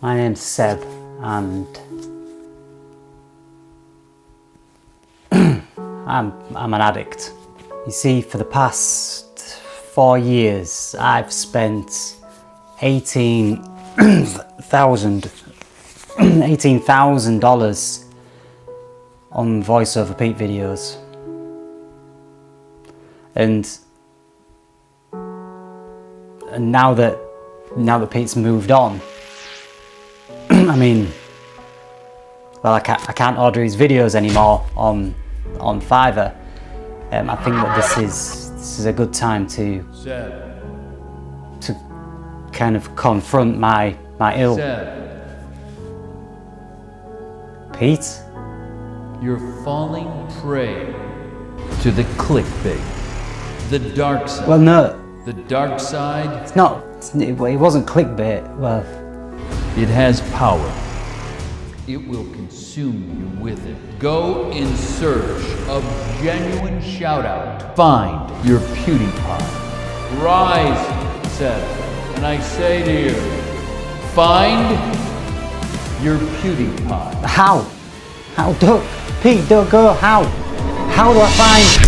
My name's Seb, and I'm an addict. You see, for the past 4 years, I've spent $18,000 on VoiceoverPete videos, and now that Pete's moved on, I mean, well, I can't order his videos anymore on Fiverr. I think that this is a good time to kind of confront my ill. Pete? You're falling prey to the clickbait, the dark side. Well, no. The dark side. It's not. It wasn't clickbait. Well, it has power. It will consume you with it. Go in search of genuine shout-out. Find your PewDiePie. Rise, Seth, and I say to you, find your PewDiePie. How? Pete, don't go. How do I find?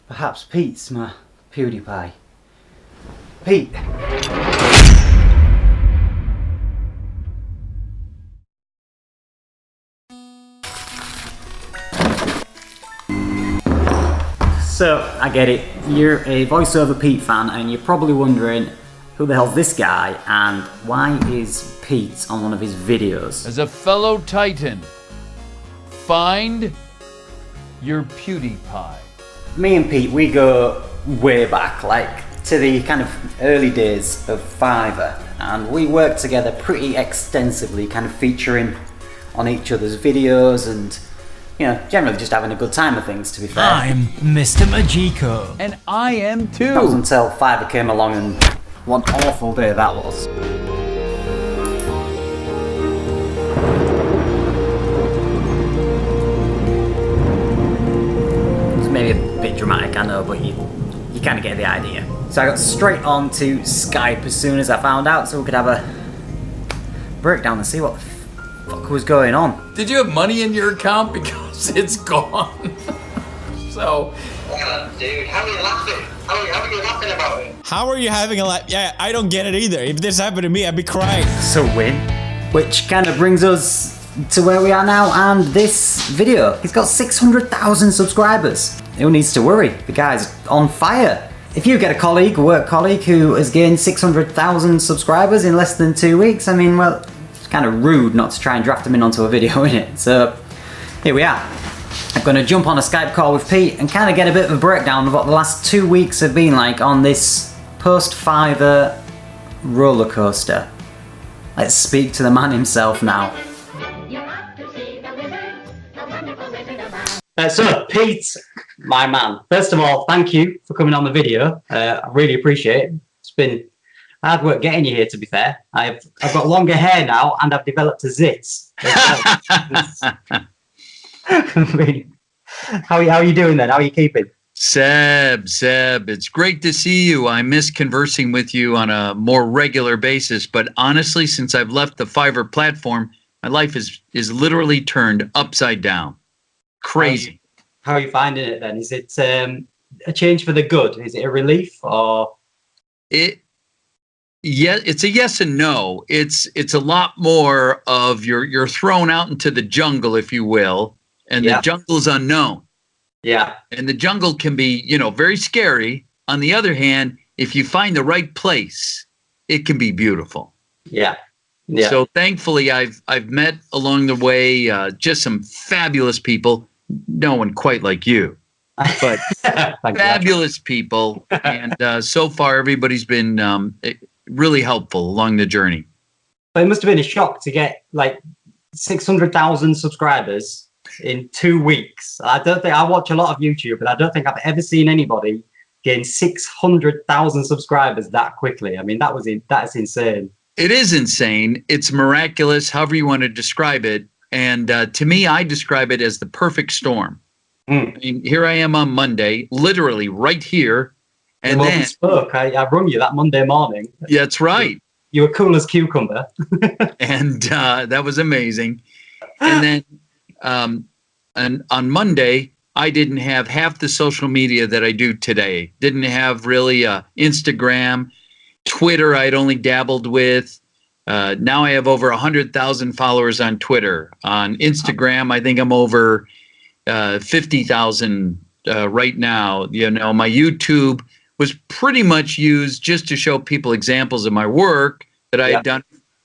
Perhaps Pete's my PewDiePie. Pete. So, I get it. You're a VoiceoverPete fan and you're probably wondering, who the hell's this guy and why is Pete on one of his videos? As a fellow Titan, find your PewDiePie. Me and Pete, we go way back, like to the kind of early days of Fiverr, and we worked together pretty extensively, kind of featuring on each other's videos and, you know, generally just having a good time of things, to be fair. I'm Mr. Magico. And I am too. That was until Fiverr came along, and one awful day that was. It's maybe a bit dramatic, I know, but you kind of get the idea. So I got straight on to Skype as soon as I found out, so we could have a breakdown and see what the fuck was going on. Did you have money in your account? Because it's gone. So. Dude, how are you laughing? How are you laughing about it? How are you having a laugh? Yeah, I don't get it either. If this happened to me, I'd be crying. So win. Which kind of brings us to where we are now and this video. He's got 600,000 subscribers. Who needs to worry? The guy's on fire. If you get a work colleague who has gained 600,000 subscribers in less than 2 weeks, I mean, well, it's kind of rude not to try and draft him in onto a video, innit? So, here we are. I'm going to jump on a Skype call with Pete and kind of get a bit of a breakdown of what the last 2 weeks have been like on this post-Fiverr roller coaster. Let's speak to the man himself now. So, Pete, my man, first of all, thank you for coming on the video. I really appreciate it. It's been hard work getting you here, to be fair. I've got longer hair now, and I've developed a zit. How are you doing then? How are you keeping? Seb, it's great to see you. I miss conversing with you on a more regular basis, but honestly, since I've left the Fiverr platform, my life is literally turned upside down. Crazy. How are you finding it then? Is it a change for the good? Is it a relief or? Yeah, it's a yes and no. It's a lot more of you're thrown out into the jungle, if you will, and the jungle's unknown. Yeah. And the jungle can be, very scary. On the other hand, if you find the right place, it can be beautiful. Yeah. Yeah. So thankfully, I've met along the way just some fabulous people. No one quite like you, but fabulous people. And so far, everybody's been really helpful along the journey. But it must have been a shock to get like 600,000 subscribers in 2 weeks. I watch a lot of YouTube, but I don't think I've ever seen anybody gain 600,000 subscribers that quickly. I mean, that's insane. It is insane. It's miraculous, however you want to describe it. And to me, I describe it as the perfect storm. I mean, here I am on Monday, literally right here. And well, then we spoke. I rung you that Monday morning. yeah, that's right. You were cool as cucumber. And that was amazing. And then and on Monday, I didn't have half the social media that I do today. Didn't have really Instagram, Twitter. I'd only dabbled with. Now I have over 100,000 followers on Twitter. On Instagram, I think I'm over 50,000 right now. You know, my YouTube was pretty much used just to show people examples of my work that I had done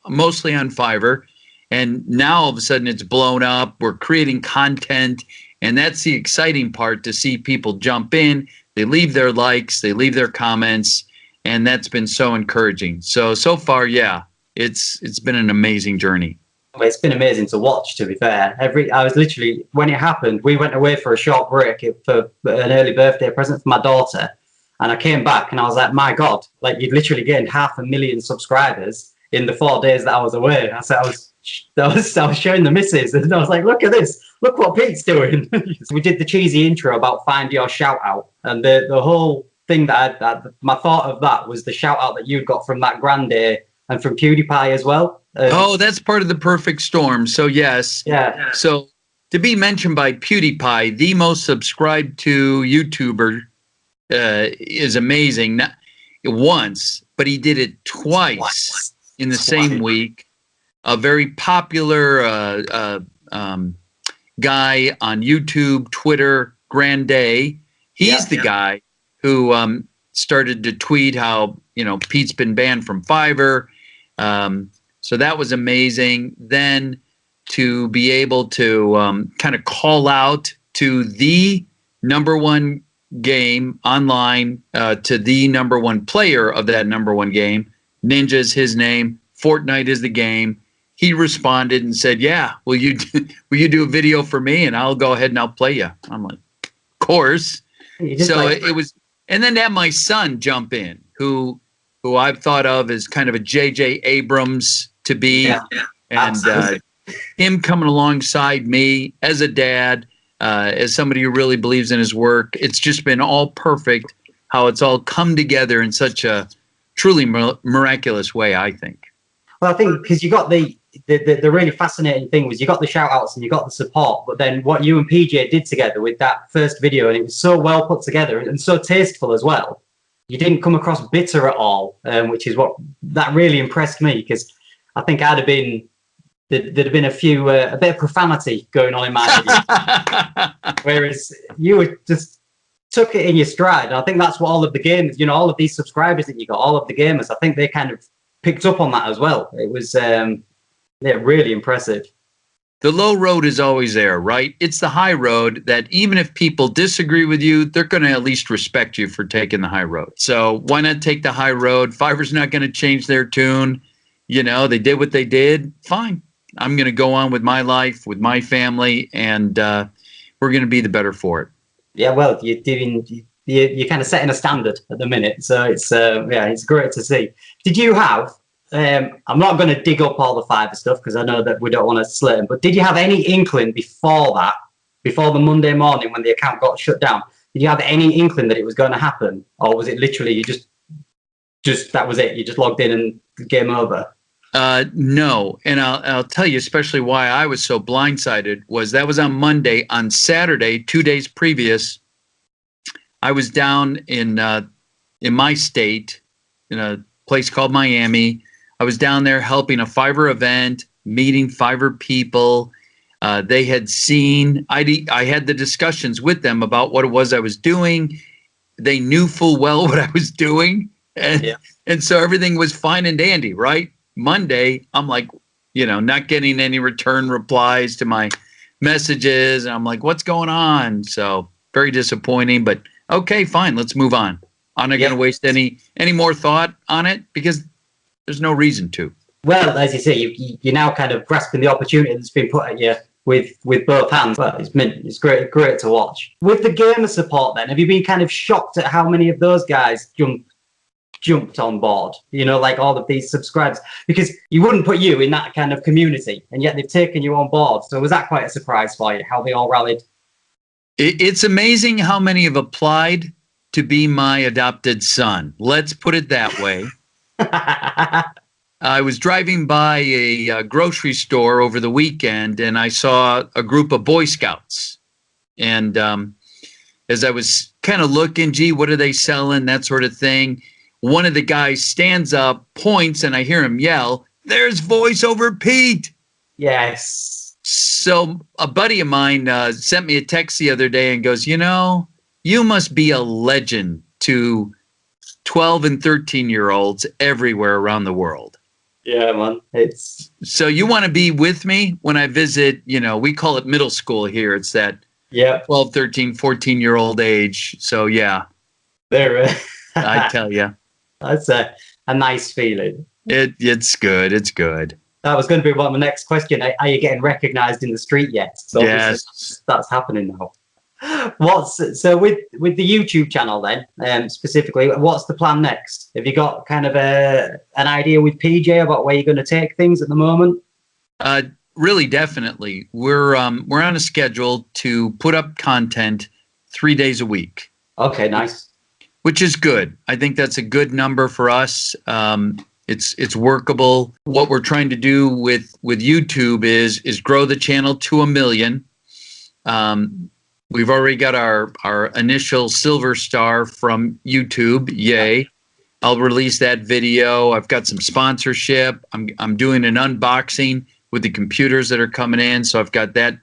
mostly on Fiverr. And now all of a sudden it's blown up. We're creating content. And that's the exciting part, to see people jump in. They leave their likes, they leave their comments. And that's been so encouraging. So far, yeah, it's been an amazing journey. It's been amazing to watch, to be fair. I was literally, when it happened, we went away for a short break for an early birthday present for my daughter. And I came back and I was like, my God, like you'd literally gained 500,000 subscribers in the 4 days that I was away. I said, I was showing the missus and I was like, look at this. Look what Pete's doing. We did the cheesy intro about find your shout out. And the whole thing my thought of that was the shout out that you got from that Grande and from Pewdiepie as well. That's part of the perfect storm. So yes. Yeah. So to be mentioned by Pewdiepie, the most subscribed to YouTuber, is amazing. Not once, but he did it twice in the same week. A very popular guy on YouTube, Twitter, Grande. He's the guy who started to tweet how, you know, Pete's been banned from Fiverr. So that was amazing. Then to be able to kind of call out to the #1 game online, to the #1 player of that #1 game. Ninja is his name. Fortnite is the game. He responded and said, yeah, will you do a video for me and I'll go ahead and I'll play you. I'm like, of course. So it was, and then to have my son jump in, who I've thought of as kind of a J.J. Abrams to be, and him coming alongside me as a dad, as somebody who really believes in his work. It's just been all perfect how it's all come together in such a truly miraculous way, I think. Well, I think because you got the really fascinating thing was you got the shout outs and you got the support, but then what you and PJ did together with that first video, and it was so well put together and so tasteful as well. You didn't come across bitter at all, which is what that really impressed me, because I think there'd have been a bit of profanity going on in my video, whereas you were just took it in your stride. And I think that's what all of the games, you know, all of these subscribers that you got, all of the gamers, I think they kind of picked up on that as well. It was really impressive. The low road is always there, right? It's the high road that even if people disagree with you, they're going to at least respect you for taking the high road. So why not take the high road? Fiverr's not going to change their tune. You know, they did what they did. Fine. I'm going to go on with my life, with my family, and we're going to be the better for it. Yeah, well, you're kind of setting a standard at the minute. So it's great to see. Did you have, I'm not going to dig up all the Fiverr stuff because I know that we don't want to slate them, but did you have any inkling before the Monday morning when the account got shut down? Did you have any inkling that it was going to happen? Or was it literally you just that was it? You just logged in and game over? No. And I'll tell you especially why I was so blindsided was that was on Monday. On Saturday, 2 days previous, I was down in my state in a place called Miami. I was down there helping a Fiverr event, meeting Fiverr people. They had seen, I had the discussions with them about what it was I was doing. They knew full well what I was doing. And so everything was fine and dandy, right? Monday, I'm like, you know, not getting any return replies to my messages. And I'm like, what's going on? So very disappointing, but okay, fine. Let's move on. I'm not going to waste any more thought on it because there's no reason to. Well, as you say, you're now kind of grasping the opportunity that's been put at you with both hands. Well, it's great to watch. With the gamer support then, have you been kind of shocked at how many of those guys jumped on board? You know, like all of these subscribers, because you wouldn't put you in that kind of community, and yet they've taken you on board. So was that quite a surprise for you, how they all rallied? It's amazing how many have applied to be my adopted son. Let's put it that way. I was driving by a grocery store over the weekend, and I saw a group of Boy Scouts. And as I was kind of looking, gee, what are they selling, that sort of thing, one of the guys stands up, points, and I hear him yell, "There's VoiceoverPete." Yes. So a buddy of mine sent me a text the other day and goes, you know, you must be a legend to 12 and 13-year-olds everywhere around the world. Yeah, man. So you want to be with me when I visit, you know, we call it middle school here. It's that 12, 13, 14-year-old age. So yeah. There. I tell you. That's a nice feeling. It's good. It's good. That was going to be one of my next question. Are you getting recognized in the street yet? So yes. That's happening now. So with the YouTube channel then, specifically, what's the plan next? Have you got kind of an idea with PJ about where you're going to take things at the moment? Really, definitely. We're on a schedule to put up content 3 days a week. Okay, nice. Which is good. I think that's a good number for us. It's workable. What we're trying to do with YouTube is grow the channel to 1 million. We've already got our initial silver star from YouTube. Yay. I'll release that video. I've got some sponsorship. I'm doing an unboxing with the computers that are coming in. So I've got that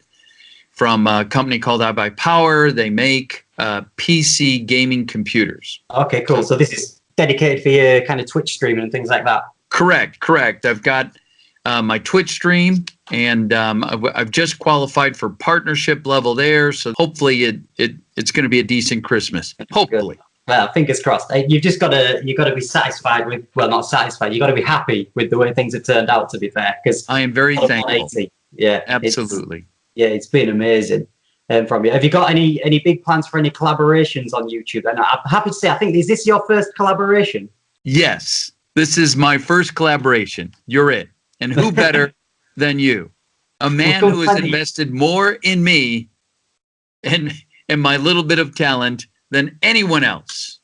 from a company called iBuyPower. They make PC gaming computers. Okay, cool. So this is dedicated for your kind of Twitch streaming and things like that. Correct. I've got my Twitch stream, and I've just qualified for partnership level there. So hopefully it's going to be a decent Christmas. Hopefully. Well, fingers crossed. You've got to be satisfied with, well, not satisfied. You've got to be happy with the way things have turned out, to be fair. Because I am very thankful. Yeah, absolutely. It's been amazing. From you. Have you got any big plans for any collaborations on YouTube? And I'm happy to say, I think, is this your first collaboration? Yes, this is my first collaboration. You're it. And who better than you? A man who has invested more in me and my little bit of talent than anyone else.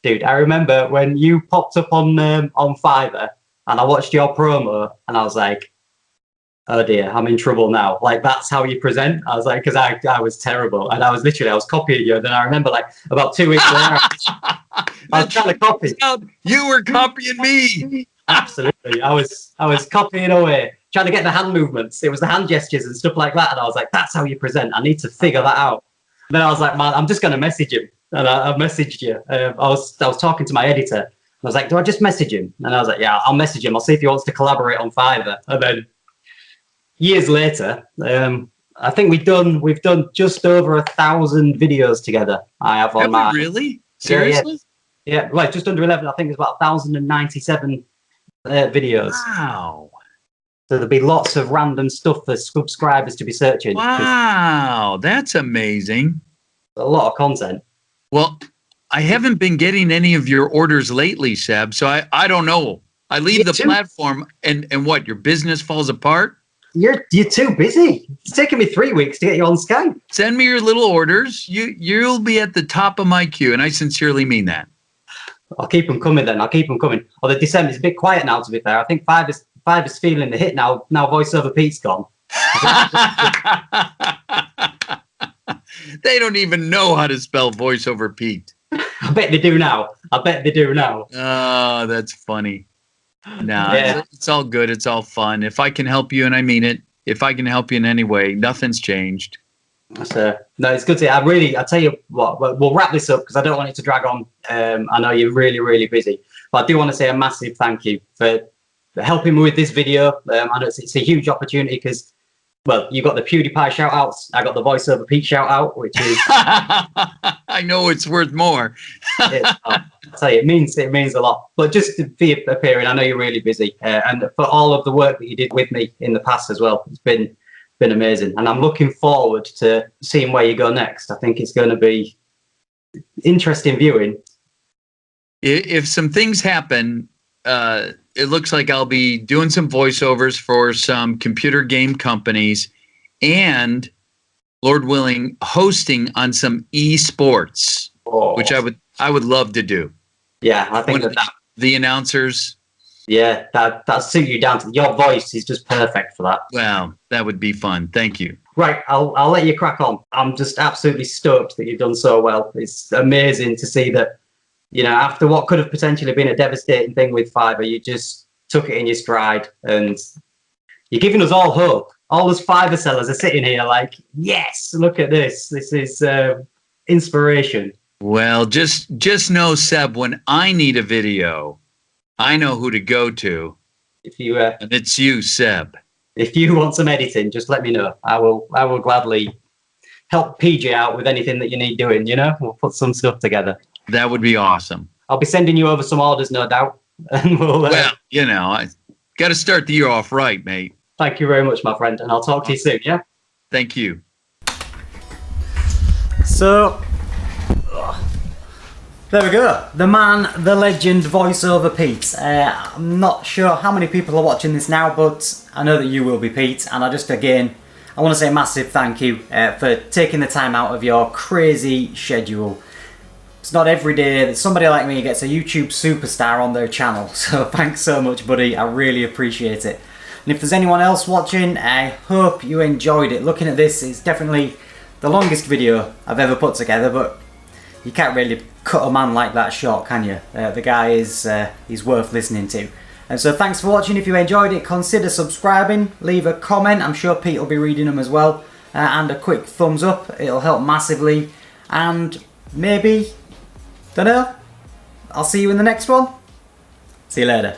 Dude, I remember when you popped up on Fiverr and I watched your promo and I was like, oh dear, I'm in trouble now. Like, that's how you present? I was like, because I was terrible. And I was copying you. And then I remember, like, about 2 weeks later, I was trying to copy. You were copying me. Absolutely. I was copying away, trying to get the hand movements. It was the hand gestures and stuff like that. And I was like, that's how you present. I need to figure that out. And then I was like, man, I'm just going to message him. And I messaged you. I was talking to my editor. I was like, do I just message him? And I was like, yeah, I'll message him. I'll see if he wants to collaborate on Fiverr. And then years later, I think we've done just over 1,000 videos together. I have on my really seriously. Yeah, well, just under 11. I think it's about 1,097 videos. Wow. So there'll be lots of random stuff for subscribers to be searching. Wow, that's amazing. A lot of content. Well, I haven't been getting any of your orders lately, Seb. So I don't know. I leave the platform and what, your business falls apart? You're too busy. It's taken me 3 weeks to get you on Skype. Send me your little orders. You'll be at the top of my queue, and I sincerely mean that. I'll keep them coming then. Although December's a bit quiet now, to be fair. I think Fiverr's feeling the hit now. Now VoiceoverPete's gone. They don't even know how to spell VoiceoverPete. I bet they do now. Oh, that's funny. No, it's all good. It's all fun. If I can help you, and I mean it, if I can help you in any way, nothing's changed. No, it's good to I tell you what, we'll wrap this up because I don't want it to drag on. I know you're really, really busy. But I do want to say a massive thank you for helping me with this video. I know it's a huge opportunity because, well, you got the Pewdiepie shout outs. I got the VoiceoverPete shout out, which is I know it's worth more. I tell you, it means a lot. But just for you appearing, I know you're really busy, and for all of the work that you did with me in the past as well. It's been amazing, and I'm looking forward to seeing where you go next. I think it's going to be interesting viewing. If some things happen, it looks like I'll be doing some voiceovers for some computer game companies, and Lord willing, hosting on some esports, which I would love to do. Yeah, I think One of the announcers. Yeah, that suit you down to your voice is just perfect for that. Wow, that would be fun. Thank you. Right, I'll let you crack on. I'm just absolutely stoked that you've done so well. It's amazing to see that, you know, after what could have potentially been a devastating thing with Fiverr, you just took it in your stride, and you're giving us all hope. All those Fiverr sellers are sitting here like, yes, look at this. This is inspiration. Well, just know, Seb, when I need a video, I know who to go to, If you and it's you, Seb. if you want some editing, just let me know. I will gladly help PJ out with anything that you need doing. You know, we'll put some stuff together. That would be awesome. I'll be sending you over some orders, no doubt, and we'll. Well, you know, I got to start the year off right, mate. Thank you very much, my friend, and I'll talk to you soon. Yeah. Thank you. So, there we go. The man, the legend, VoiceoverPete. I'm not sure how many people are watching this now, but I know that you will be, Pete. And I want to say a massive thank you for taking the time out of your crazy schedule. It's not every day that somebody like me gets a YouTube superstar on their channel. So thanks so much, buddy. I really appreciate it. And if there's anyone else watching, I hope you enjoyed it. Looking at this, it's definitely the longest video I've ever put together, but you can't really cut a man like that short, can you? The guy is he's worth listening to. And so thanks for watching. If you enjoyed it, consider subscribing, leave a comment. I'm sure Pete will be reading them as well. And a quick thumbs up, it'll help massively. And maybe, don't know, I'll see you in the next one. See you later.